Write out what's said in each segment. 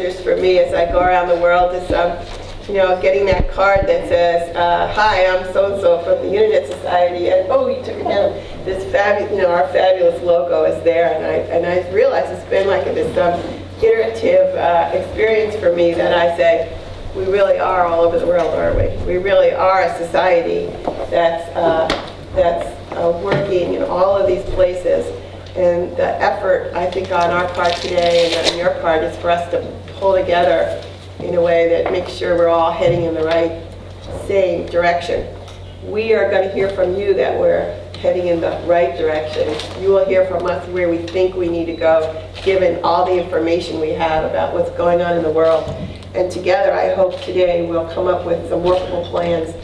treasures for me as I go around the world is, getting that card that says, "Hi, I'm so-and-so from the Internet Society," and oh, you took it down. This fabulous, our fabulous logo is there, and I realize it's been like this iterative experience for me that I say, we really are all over the world, aren't we? We really are a society that's working in all of these places. And the effort, I think, on our part today and on your part is for us to pull together in a way that makes sure we're all heading in the right, same direction. We are going to hear from you that we're heading in the right direction. You will hear from us where we think we need to go, given all the information we have about what's going on in the world. And together, I hope today we'll come up with some workable plans,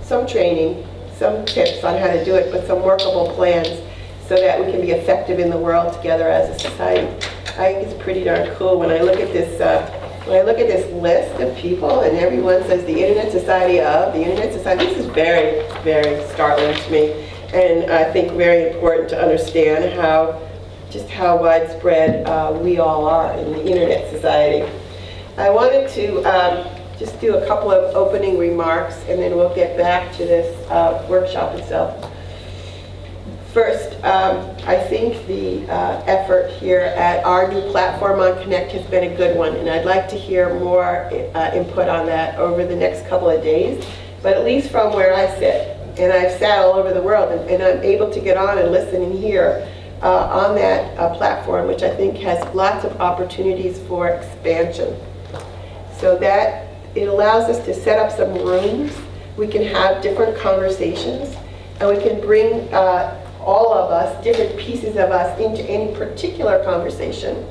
some training, some tips on how to do it, but some workable plans so that we can be effective in the world together as a society. I think it's pretty darn cool when I look at this list of people and everyone says the Internet Society of, the Internet Society. This is very, very startling to me, and I think very important to understand just how widespread we all are in the Internet Society. I wanted to just do a couple of opening remarks, and then we'll get back to this workshop itself. First, I think the effort here at our new platform on Connect has been a good one, and I'd like to hear more input on that over the next couple of days, but at least from where I sit, and I've sat all over the world, and I'm able to get on and listen and hear on that platform, which I think has lots of opportunities for expansion. So that it allows us to set up some rooms, we can have different conversations, and we can bring all of us, different pieces of us, into any particular conversation.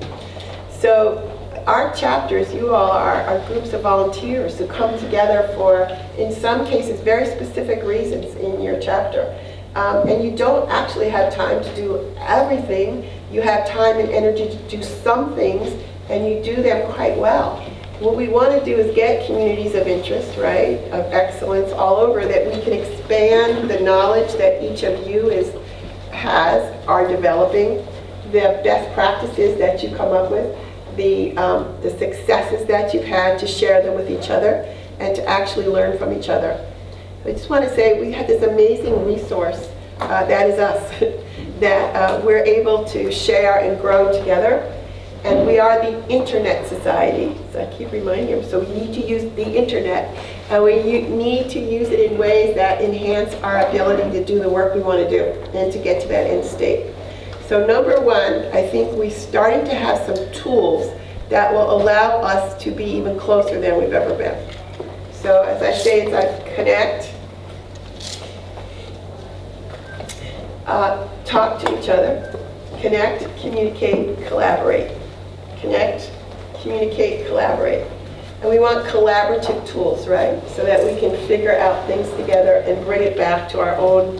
So our chapters, you all are groups of volunteers who come together for, in some cases, very specific reasons in your chapter. And you don't actually have time to do everything. You have time and energy to do some things, and you do them quite well. What we want to do is get communities of interest, right, of excellence all over, that we can expand the knowledge that each of you are developing, the best practices that you come up with, the successes that you've had, to share them with each other and to actually learn from each other. I just want to say we have this amazing resource that is us, that we're able to share and grow together. And we are the Internet Society, so I keep reminding you, so we need to use the Internet, and we need to use it in ways that enhance our ability to do the work we want to do and to get to that end state. So number one, I think we're starting to have some tools that will allow us to be even closer than we've ever been. So as I say, it's like connect, talk to each other, connect, communicate, collaborate. Connect, communicate, collaborate. And we want collaborative tools, right? So that we can figure out things together and bring it back to our own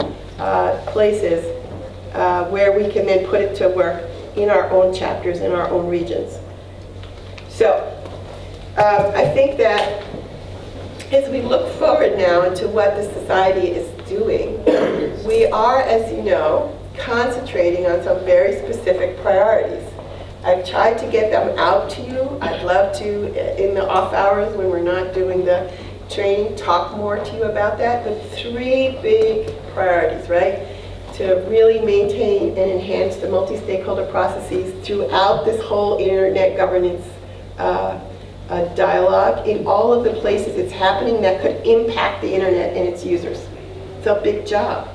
places where we can then put it to work in our own chapters, in our own regions. So I think that as we look forward now into what the society is doing, we are, as you know, concentrating on some very specific priorities. I've tried to get them out to you. I'd love to, in the off hours when we're not doing the training, talk more to you about that. But 3 big priorities, right? To really maintain and enhance the multi-stakeholder processes throughout this whole internet governance dialogue in all of the places it's happening that could impact the internet and its users. It's a big job.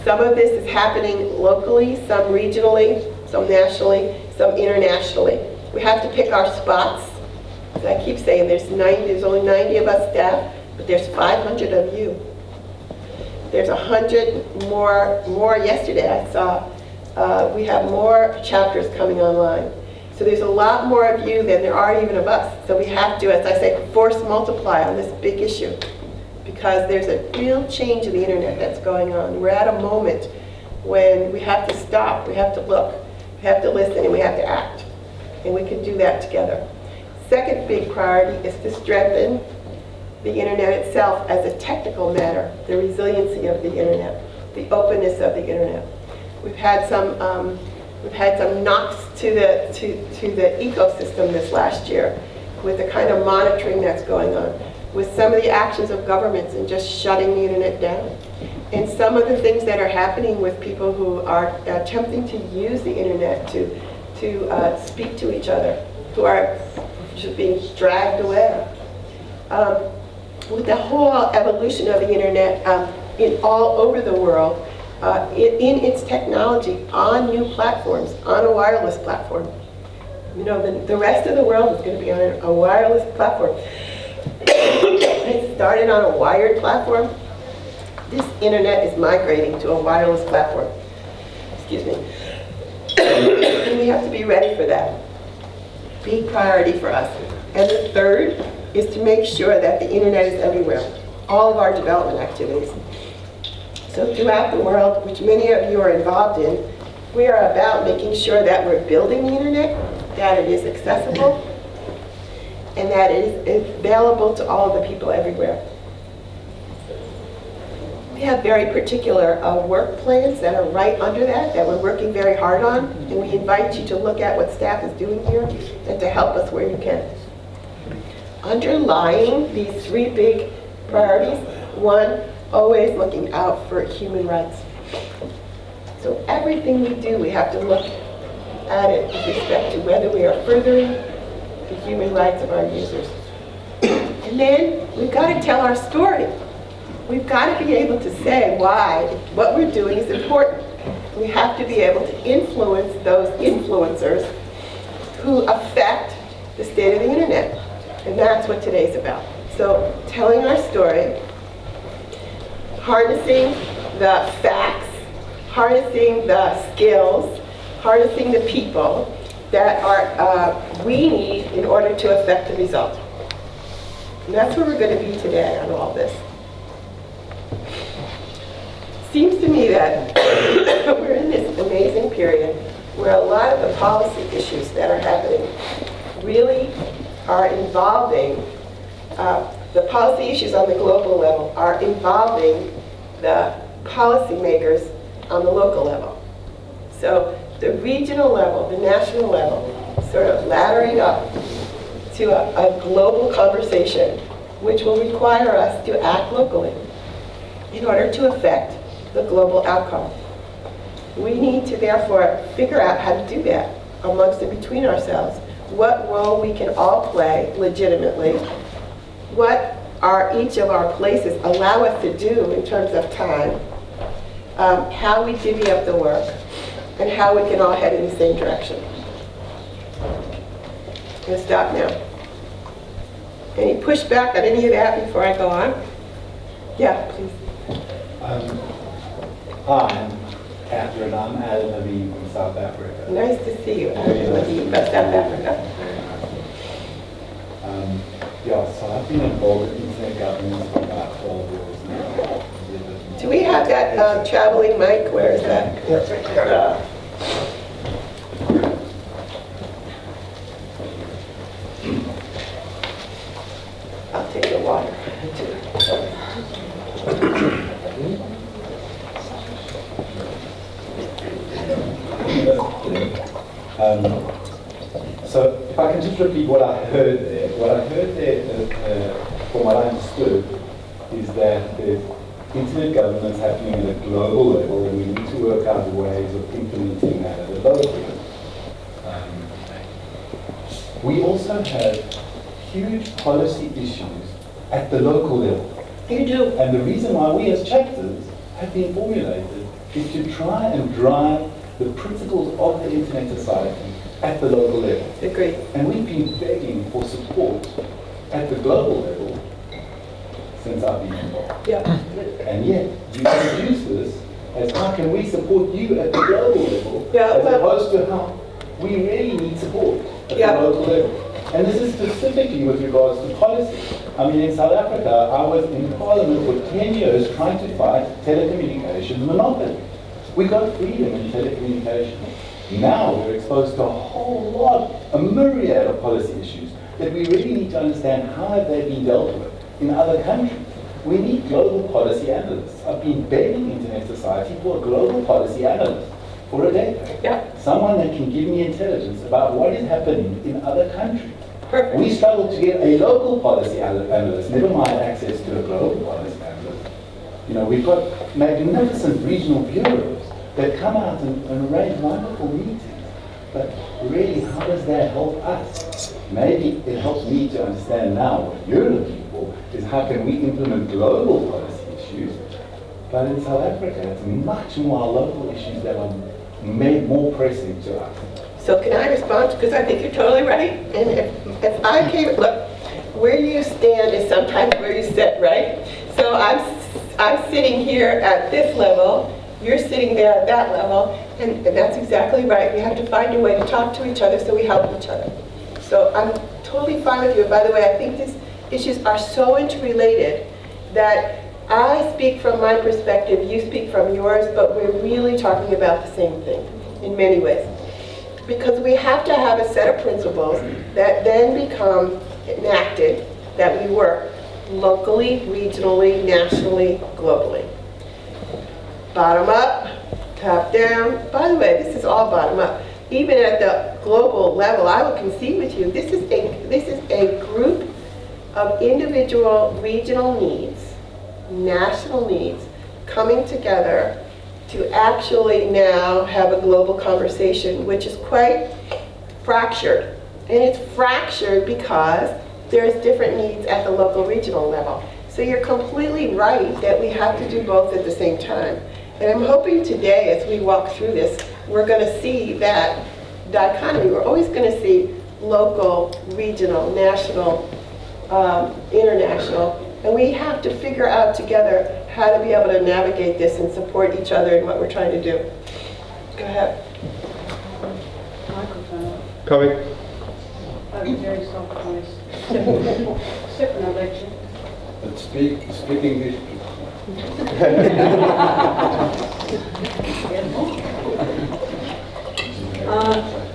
Some of this is happening locally, some regionally, some nationally, some internationally. We have to pick our spots. As I keep saying, there's only 90 of us staff, but there's 500 of you. There's 100 more yesterday I saw. We have more chapters coming online. So there's a lot more of you than there are even of us. So we have to, as I say, force multiply on this big issue, because there's a real change in the internet that's going on. We're at a moment when we have to stop, we have to look, we have to listen, and we have to act. And we can do that together. Second big priority is to strengthen the internet itself as a technical matter, the resiliency of the internet, the openness of the internet. We've had some We've had some knocks to the ecosystem this last year with the kind of monitoring that's going on, with some of the actions of governments in just shutting the internet down, and some of the things that are happening with people who are attempting to use the internet to speak to each other, who are just being dragged away. With the whole evolution of the internet in all over the world, in its technology, on new platforms, on a wireless platform. You know, the rest of the world is going to be on a wireless platform. It started on a wired platform. This internet is migrating to a wireless platform. Excuse me. And we have to be ready for that. Big priority for us. And the third is to make sure that the internet is everywhere. All of our development activities. So throughout the world, which many of you are involved in, we are about making sure that we're building the internet, that it is accessible, and that it is available to all of the people everywhere. We have very particular work plans that are right under that we're working very hard on, and we invite you to look at what staff is doing here and to help us where you can. Underlying these three big priorities, one, always looking out for human rights. So everything we do, we have to look at it with respect to whether we are furthering the human rights of our users. And then we've got to tell our story. We've got to be able to say why what we're doing is important. We have to be able to influence those influencers who affect the state of the internet. And that's what today's about. So telling our story, harnessing the facts, harnessing the skills, harnessing the people that we need in order to affect the result. And that's where we're going to be today on all this. Seems to me that we're in this amazing period where a lot of the policy issues that are happening really are involving, the policy issues on the global level are involving the policymakers on the local level. So the regional level, the national level, sort of laddering up to a global conversation which will require us to act locally in order to affect the global outcome. We need to therefore figure out how to do that amongst and between ourselves, what role we can all play legitimately, what each of our places allow us to do in terms of time, how we divvy up the work, and how we can all head in the same direction. I'm going to stop now. Any pushback on any of that before I go on? Yeah, please. Hi, I'm Catherine. I'm Adam Levine from South Africa. Nice to see you, Adam Levine from South Africa. So I've been involved in internet governance for about 12 years now. Do we have that traveling mic? Where is that? I'll take the water. So if I can just repeat what I heard there. What I heard there, from what I understood, is that there's internet governance happening at a global level, and we need to work out ways of implementing that at a local level. We also have huge policy issues at the local level. You do. And the reason why we as chapters have been formulated is to try and drive the principles of the Internet Society at the local level. Agreed. And we've been begging for support at the global level since I've been involved. Yeah. And yet, you introduce this as how can we support you at the global level, as opposed to how we really need support at the local level. And this is specifically with regards to policy. I mean, in South Africa, I was in Parliament for 10 years trying to fight telecommunications monopoly. We got freedom in telecommunications. Now we're exposed to a whole lot, a myriad of policy issues that we really need to understand how have they been dealt with in other countries. We need global policy analysts. I've been begging Internet Society for a global policy analyst for a decade. Yeah. Someone that can give me intelligence about what is happening in other countries. Perfect. We struggle to get a local policy analyst, never mind access to a global policy analyst. You know, we've got magnificent regional bureaus that come out and arrange wonderful meetings. But really, how does that help us? Maybe it helps me to understand now what you're looking for is how can we implement global policy issues. But in South Africa, it's much more local issues that are made more pressing to us. So can I respond? Because I think you're totally right. And if I came, look, where you stand is sometimes where you sit, right? So I'm sitting here at this level, you're sitting there at that level, and that's exactly right. We have to find a way to talk to each other so we help each other. So I'm totally fine with you. By the way, I think these issues are so interrelated that I speak from my perspective, you speak from yours, but we're really talking about the same thing in many ways. Because we have to have a set of principles that then become enacted, that we work locally, regionally, nationally, globally. Bottom up, top down. By the way, this is all bottom up. Even at the global level, I will concede with you, this is a group of individual regional needs, national needs, coming together to actually now have a global conversation, which is quite fractured. And it's fractured because there's different needs at the local regional level. So you're completely right that we have to do both at the same time. And I'm hoping today, as we walk through this, we're going to see that dichotomy. We're always going to see local, regional, national, international, and we have to figure out together how to be able to navigate this and support each other in what we're trying to do. Go ahead. Microphone. Coming. I have a very soft voice. Except when I lecture. But speak English.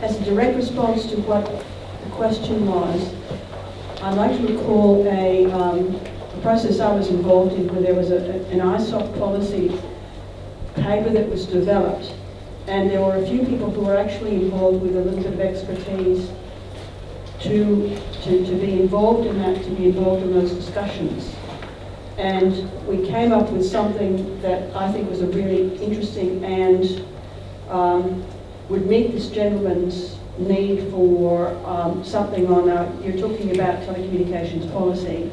As a direct response to what the question was, I'd like to recall a process I was involved in where there was an ISOC policy paper that was developed, and there were a few people who were actually involved with a little bit of expertise to be involved in that, to be involved in those discussions. And we came up with something that I think was a really interesting and would meet this gentleman's need for something on, you're talking about telecommunications policy,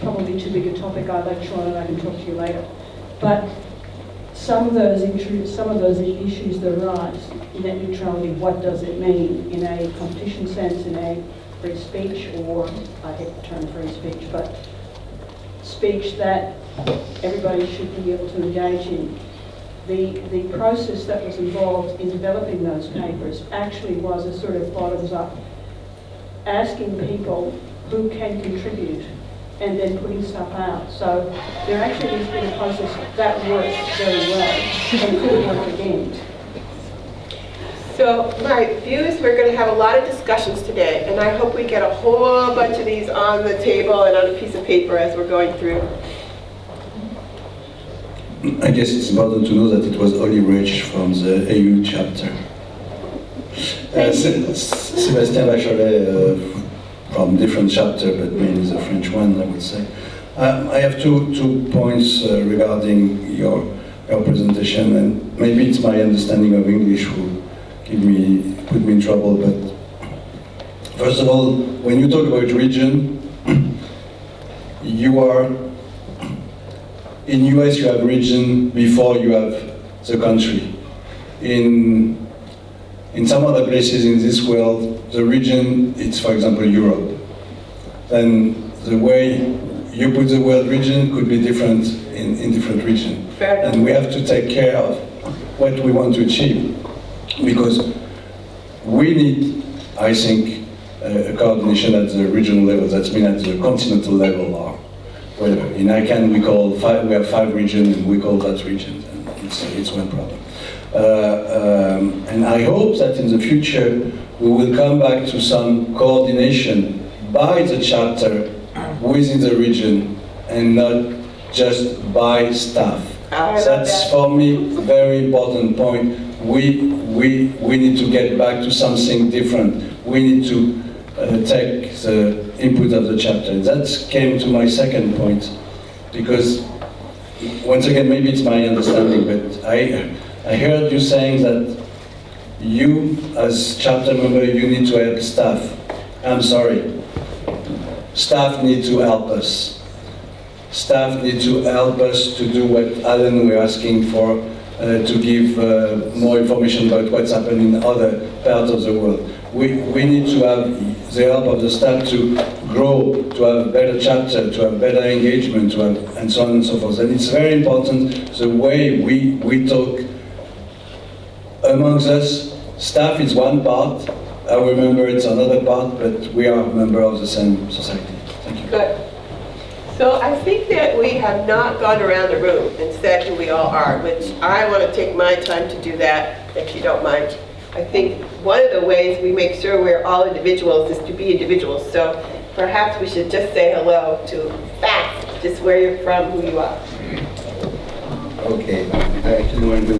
probably too big a topic. I'll lecture on it, I can talk to you later. But some of those issues that arise, net neutrality, what does it mean in a competition sense, in a free speech, or I hate the term free speech, but speech that everybody should be able to engage in. The process that was involved in developing those papers actually was a sort of bottoms-up, asking people who can contribute and then putting stuff out. So there actually has been a process that works very well and could work again. So my view is we're going to have a lot of discussions today, and I hope we get a whole bunch of these on the table and on a piece of paper as we're going through. I guess it's important to know that it was Ollie Rich from the AU chapter. Sébastien Bachelet from different chapter, but mainly the French one, I would say. I have two points regarding your presentation, and maybe it's my understanding of English who put me in trouble, but first of all, when you talk about region, you are in US you have region before you have the country. In some other places in this world, the region, it's for example Europe. Then the way you put the word region could be different in different regions. And we have to take care of what we want to achieve. Because we need, I think, a coordination at the regional level. That's mean at the continental level or whatever. In ICANN we have 5 regions and we call that region. And it's one problem. And I hope that in the future we will come back to some coordination by the chapter within the region and not just by staff. I love That's that. for me very important point. We need to get back to something different. We need to take the input of the chapter. That came to my second point, because once again, maybe it's my understanding, but I heard you saying that you, as chapter member, you need to help staff. I'm sorry. Staff need to help us. Staff need to help us to do what Alan we're asking for, to give more information about what's happening in other parts of the world. We need to have the help of the staff to grow, to have a better chapter, to have better engagement, to have, and so on and so forth. And it's very important the way we talk amongst us. Staff is one part, our member it's another part, but we are a member of the same society. Thank you. Good. So I think that we have not gone around the room and said who we all are, which I want to take my time to do that, if you don't mind. I think one of the ways we make sure we're all individuals is to be individuals. So perhaps we should just say hello to fast, just where you're from, who you are. Okay, I actually want to